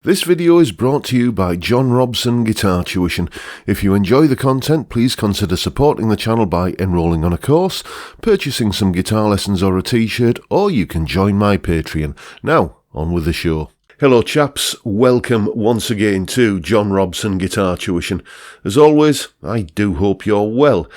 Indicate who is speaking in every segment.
Speaker 1: This video is brought to you by John Robson Guitar Tuition. If you enjoy the content, please consider supporting the channel by enrolling on a course, purchasing some guitar lessons or a t-shirt, or you can join my Patreon. Now, on with the show. Hello chaps, welcome once again to John Robson Guitar Tuition. As always, I do hope you're well.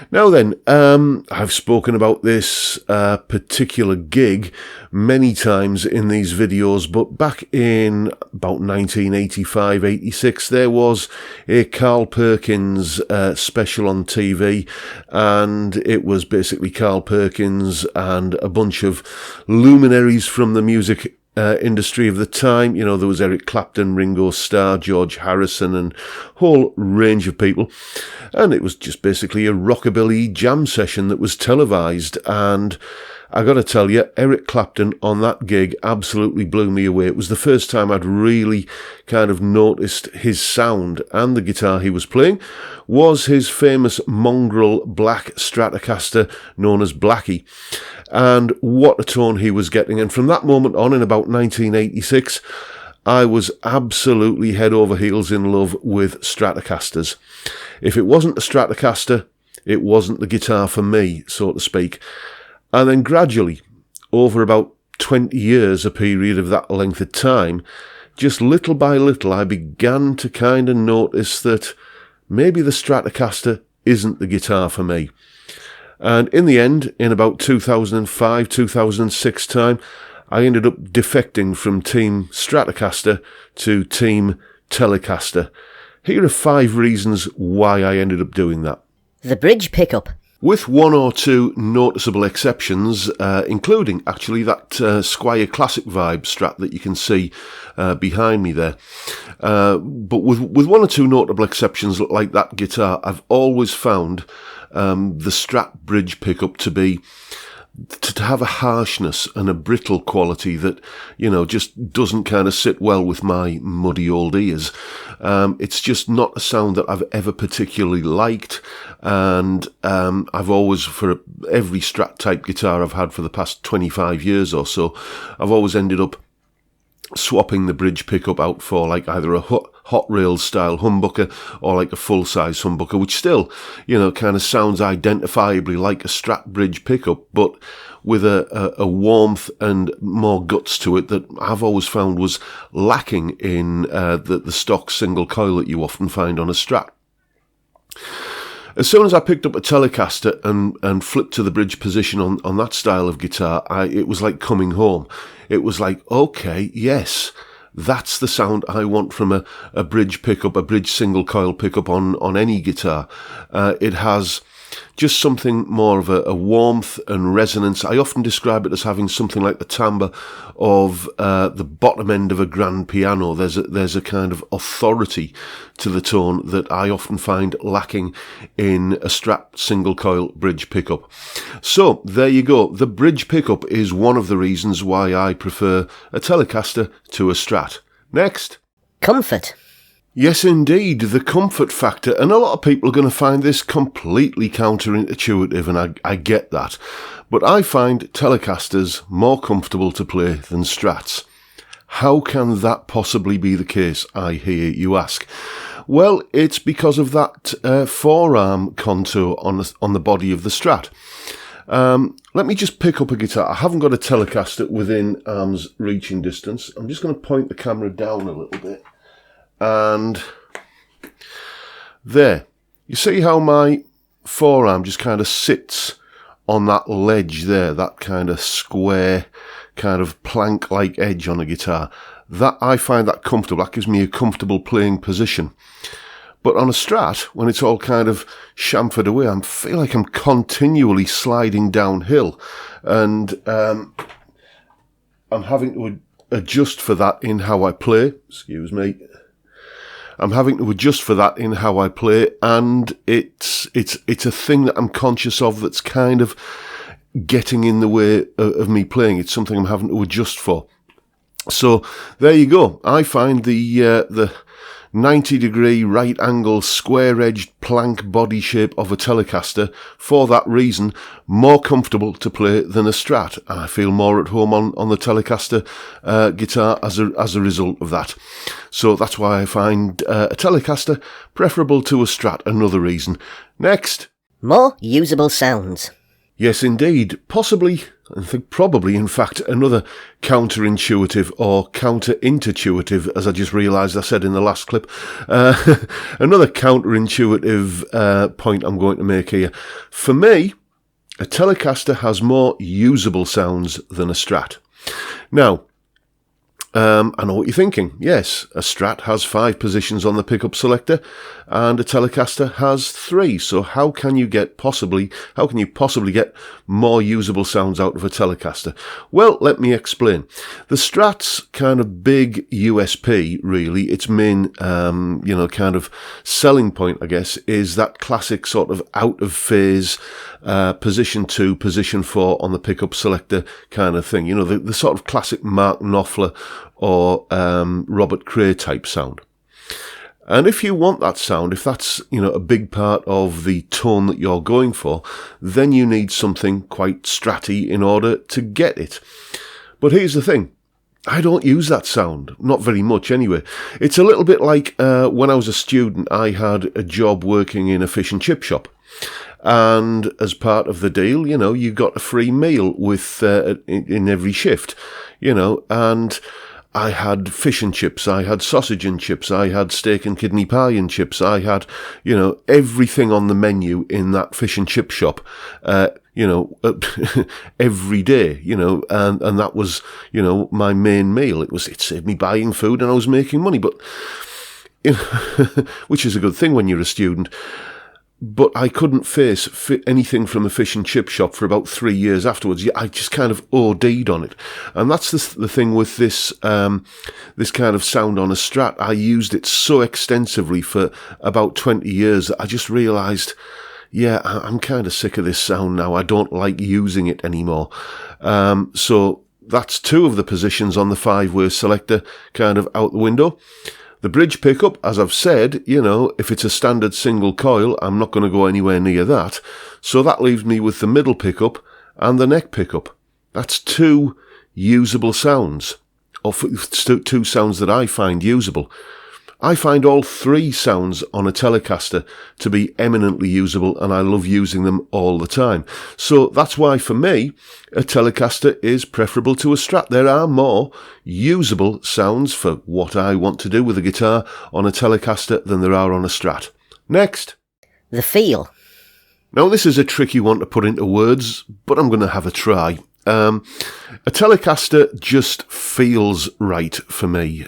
Speaker 1: Now then, I've spoken about this particular gig many times in these videos, but back in about 1985-86 there was a Carl Perkins special on TV, and it was basically Carl Perkins and a bunch of luminaries from the music industry of the time. You know, there was Eric Clapton, Ringo Starr, George Harrison, and a whole range of people. And it was just basically a rockabilly jam session that was televised. And I got to tell you, Eric Clapton on that gig absolutely blew me away. It was the first time I'd really kind of noticed his sound, and the guitar he was playing was his famous mongrel black Stratocaster known as Blackie. And what a tone he was getting. And from that moment on, in about 1986, I was absolutely head over heels in love with Stratocasters. If it wasn't a Stratocaster, it wasn't the guitar for me, so to speak. And then gradually, over about 20 years, a period of that length of time, just little by little, I began to kind of notice that maybe the Stratocaster isn't the guitar for me. And in the end, in about 2005, 2006 time, I ended up defecting from Team Stratocaster to Team Telecaster. Here are 5 reasons why I ended up doing that.
Speaker 2: The bridge pickup.
Speaker 1: With one or two noticeable exceptions, including actually that Squire Classic Vibe Strat that you can see behind me there. But with one or two notable exceptions like that guitar, I've always found the Strat bridge pickup to have a harshness and a brittle quality that, you know, just doesn't kind of sit well with my muddy old ears. It's just not a sound that I've ever particularly liked, and I've always, for every Strat type guitar I've had for the past 25 years or so, I've always ended up swapping the bridge pickup out for like either a hot rails style humbucker or like a full size humbucker, which still, you know, kind of sounds identifiably like a Strat bridge pickup, but with a warmth and more guts to it that I've always found was lacking in the stock single coil that you often find on a Strat. As soon as I picked up a Telecaster and flipped to the bridge position on that style of guitar, it was like coming home. It was like, okay, yes, that's the sound I want from a bridge pickup, a bridge single coil pickup on any guitar. It has just something more of a warmth and resonance. I often describe it as having something like the timbre of the bottom end of a grand piano. There's a kind of authority to the tone that I often find lacking in a Strat single coil bridge pickup. So there you go. The bridge pickup is one of the reasons why I prefer a Telecaster to a Strat. Next.
Speaker 2: Comfort.
Speaker 1: Yes, indeed, the comfort factor, and a lot of people are going to find this completely counterintuitive, and I get that, but I find Telecasters more comfortable to play than Strats. How can that possibly be the case, I hear you ask? Well, it's because of that forearm contour on the body of the Strat. Let me just pick up a guitar. I haven't got a Telecaster within arm's reaching distance. I'm just going to point the camera down a little bit. And there, you see how my forearm just kind of sits on that ledge there, that kind of square, kind of plank-like edge on a guitar. That, I find that comfortable. That gives me a comfortable playing position. But on a Strat, when it's all kind of chamfered away, I feel like I'm continually sliding downhill, and I'm having to adjust for that in how I play. Excuse me. I'm having to adjust for that in how I play, and it's a thing that I'm conscious of that's kind of getting in the way of me playing. It's something I'm having to adjust for. So there you go. I find the 90-degree right-angle square-edged plank body shape of a Telecaster, for that reason, more comfortable to play than a Strat. And I feel more at home on the Telecaster guitar as a result of that. So that's why I find a Telecaster preferable to a Strat, another reason. Next.
Speaker 2: More usable sounds.
Speaker 1: Yes, indeed. Possibly, I think probably, in fact, another counterintuitive or counterintuitive, as I just realised I said in the last clip. Another counterintuitive point I'm going to make here. For me, a Telecaster has more usable sounds than a Strat. Now, I know what you're thinking. Yes, a Strat has 5 positions on the pickup selector and a Telecaster has 3. So how can you possibly get more usable sounds out of a Telecaster? Well, let me explain. The Strat's kind of big USP, really, its main, kind of selling point, I guess, is that classic sort of out of phase position 2, position 4 on the pickup selector kind of thing. You know, the sort of classic Mark Knopfler or Robert Cray type sound. And if you want that sound, if that's, a big part of the tone that you're going for, then you need something quite stratty in order to get it. But here's the thing. I don't use that sound. Not very much anyway. It's a little bit like when I was a student, I had a job working in a fish and chip shop. And as part of the deal, you got a free meal with in every shift, and I had fish and chips, I had sausage and chips, I had steak and kidney pie and chips, I had, everything on the menu in that fish and chip shop, every day, and that was, my main meal. It saved me buying food and I was making money, but, which is a good thing when you're a student. But I couldn't face anything from a fish and chip shop for about 3 years afterwards. I just kind of OD'd on it. And that's the thing with this this kind of sound on a Strat. I used it so extensively for about 20 years that I just realised, yeah, I'm kind of sick of this sound now. I don't like using it anymore. So that's 2 of the positions on the 5-way selector kind of out the window. The bridge pickup, as I've said, if it's a standard single coil, I'm not going to go anywhere near that. So that leaves me with the middle pickup and the neck pickup. That's 2 usable sounds, or 2 sounds that I find usable. I find all 3 sounds on a Telecaster to be eminently usable, and I love using them all the time. So that's why, for me, a Telecaster is preferable to a Strat. There are more usable sounds for what I want to do with a guitar on a Telecaster than there are on a Strat. Next.
Speaker 2: The feel.
Speaker 1: Now, this is a tricky one to put into words, but I'm going to have a try. A Telecaster just feels right for me.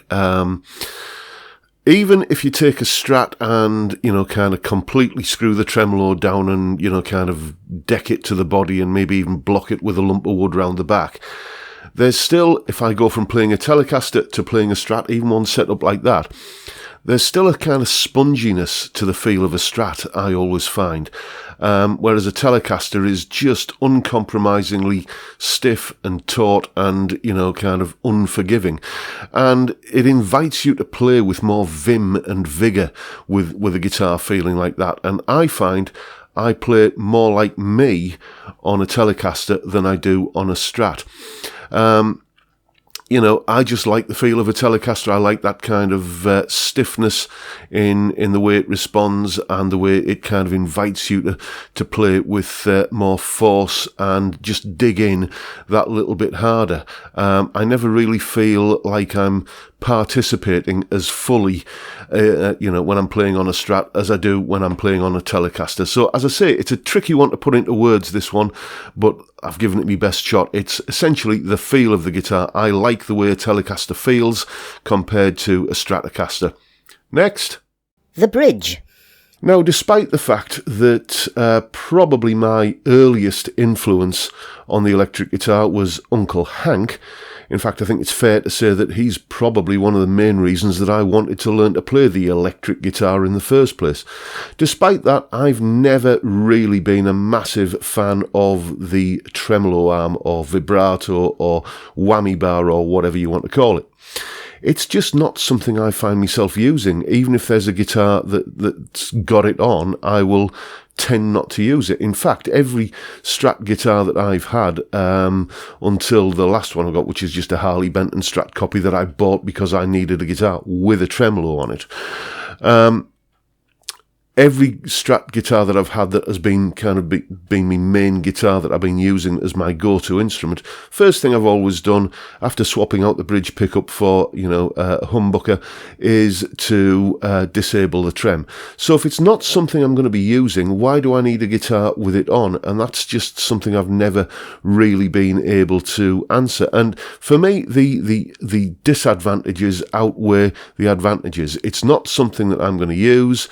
Speaker 1: Even if you take a Strat and, kind of completely screw the tremolo down and, kind of deck it to the body and maybe even block it with a lump of wood round the back, there's still, if I go from playing a Telecaster to playing a Strat, even one set up like that, there's still a kind of sponginess to the feel of a Strat, I always find. Whereas a Telecaster is just uncompromisingly stiff and taut and, kind of unforgiving. And it invites you to play with more vim and vigour with a guitar feeling like that. And I find I play more like me on a Telecaster than I do on a Strat. I just like the feel of a Telecaster. I like that kind of stiffness in the way it responds and the way it kind of invites you to play with more force and just dig in that little bit harder. I never really feel like I'm participating as fully, when I'm playing on a Strat as I do when I'm playing on a Telecaster. So, as I say, it's a tricky one to put into words, this one, but I've given it my best shot. It's essentially the feel of the guitar. I like the way a Telecaster feels compared to a Stratocaster. Next.
Speaker 2: The bridge.
Speaker 1: Now, despite the fact that probably my earliest influence on the electric guitar was Uncle Hank, in fact, I think it's fair to say that he's probably one of the main reasons that I wanted to learn to play the electric guitar in the first place. Despite that, I've never really been a massive fan of the tremolo arm or vibrato or whammy bar or whatever you want to call it. it's just not something I find myself using. Even if there's a guitar that's got it on, I will tend not to use it. In fact, every Strat guitar that I've had until the last one I got, which is just a Harley Benton Strat copy that I bought because I needed a guitar with a tremolo on it. Every Strat guitar that I've had that has been been my main guitar that I've been using as my go-to instrument, first thing I've always done after swapping out the bridge pickup for, a humbucker, is to disable the trem. So if it's not something I'm going to be using, why do I need a guitar with it on? And that's just something I've never really been able to answer. And for me, the disadvantages outweigh the advantages. It's not something that I'm going to use.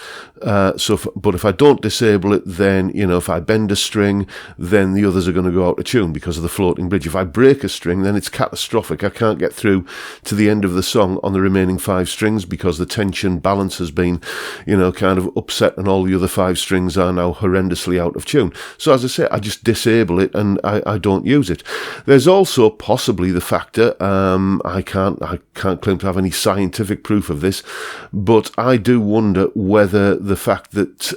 Speaker 1: But if I don't disable it, then, if I bend a string, then the others are going to go out of tune because of the floating bridge. If I break a string, then it's catastrophic. I can't get through to the end of the song on the remaining 5 strings because the tension balance has been, kind of upset, and all the other 5 strings are now horrendously out of tune. So as I say, I just disable it and I don't use it. There's also possibly the factor, I can't claim to have any scientific proof of this, but I do wonder whether the fact that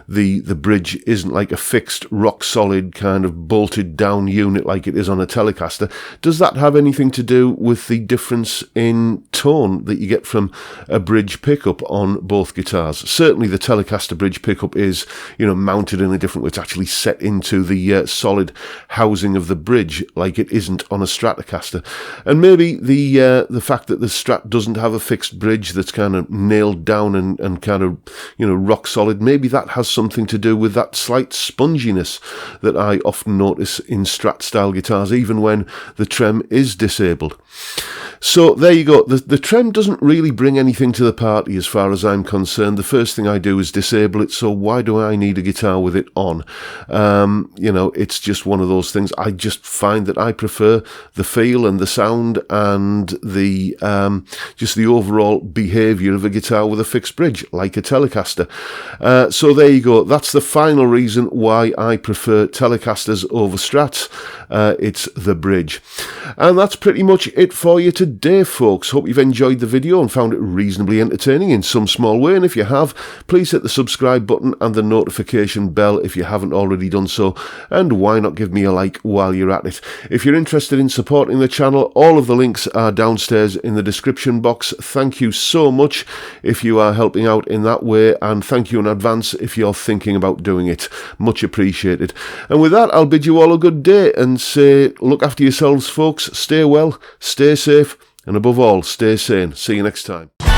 Speaker 1: the bridge isn't like a fixed, rock solid kind of bolted down unit like it is on a Telecaster, does that have anything to do with the difference in tone that you get from a bridge pickup on both guitars? Certainly the Telecaster bridge pickup is, mounted in a different way. It's actually set into the solid housing of the bridge like it isn't on a Stratocaster. And maybe the fact that the Strat doesn't have a fixed bridge that's kind of nailed down and kind of, rock solid, maybe that has something to do with that slight sponginess that I often notice in Strat style guitars, even when the trem is disabled. So there you go. The trem doesn't really bring anything to the party as far as I'm concerned. The first thing I do is disable it, so why do I need a guitar with it on? It's just one of those things. I just find that I prefer the feel and the sound and the just the overall behaviour of a guitar with a fixed bridge, like a Telecaster. So there you go. That's the final reason why I prefer Telecasters over Strats. It's the bridge. And that's pretty much it for you today, folks. Hope you've enjoyed the video and found it reasonably entertaining in some small way. And if you have, please hit the subscribe button and the notification bell if you haven't already done so. And why not give me a like while you're at it? If you're interested in supporting the channel, all of the links are downstairs in the description box. Thank you so much if you are helping out in that way, and thank you in advance if you're thinking about doing it. Much appreciated. And with that, I'll bid you all a good day and say, look after yourselves, folks. Stay well, stay safe, and above all, stay sane. See you next time.